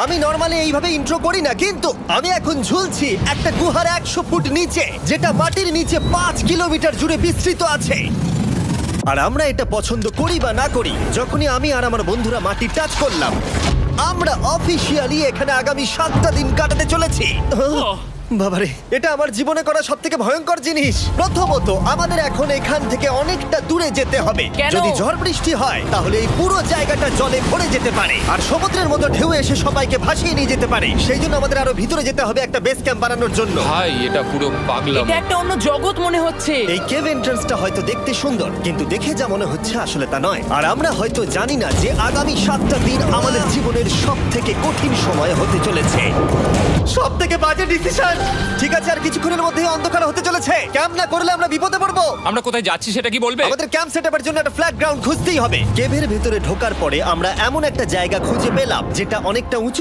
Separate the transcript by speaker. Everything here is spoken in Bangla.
Speaker 1: আমি নর্মালি এইভাবে ইন্ট্রো করি না, কিন্তু আমি এখন ঝুলছি একটা গুহার 100 ফুট নিচে, যেটা মাটির নিচে 5 কিলোমিটার জুড়ে বিস্তৃত আছে। আর আমরা এটা পছন্দ করি বা না করি, যখনই আমি আর আমার বন্ধুরা মাটি টাচ করলাম, আমরা অফিসিয়ালি এখানে আগামী 7টা দিন কাটাতে চলেছি। বাবারে, এটা আমার জীবনে করা সবথেকে ভয়ঙ্কর জিনিস। প্রথমত, আমাদের এখন এখান থেকে অনেকটা দূরে যেতে হবে।
Speaker 2: কেন?
Speaker 1: যদি ঝড় বৃষ্টি হয় তাহলে এই পুরো জায়গাটা জলে ভরে যেতে পারে, আর সমুদ্রের মতো ঢেউ এসে সবাইকে ভাসিয়ে নিয়ে যেতে পারে। সেই জন্য আমাদের আরো ভিতরে যেতে হবে একটা বেস ক্যাম্প বানানোর জন্য।
Speaker 3: ভাই এটা পুরো পাগলাম।
Speaker 2: এটা একটা অন্য জগৎ মনে হচ্ছে।
Speaker 1: এই কেভ এন্ট্রান্সটা হয়তো দেখতে সুন্দর, কিন্তু দেখে যা মনে হচ্ছে আসলে তা নয়। আর আমরা হয়তো জানি না যে আগামী 7টা দিন আমাদের জীবনের সব থেকে কঠিন সময় হতে চলেছে, সব থেকে বাজে ডিসিশন। ঠিক আছে, আর কিছুক্ষণের মধ্যেই অন্ধকার হতে চলেছে। ক্যাম্প না করলে আমরা বিপদে পড়বো।
Speaker 3: আমরা কোথায় যাচ্ছি সেটা কি বলবে?
Speaker 1: আমাদের ক্যাম্প সেটআপের জন্য একটা ফ্ল্যাট গ্রাউন্ড খুঁজতেই হবে। কেভের ভেতরে ঢোকার পরে আমরা এমন একটা জায়গা খুঁজে পেলাম যেটা অনেকটা উঁচু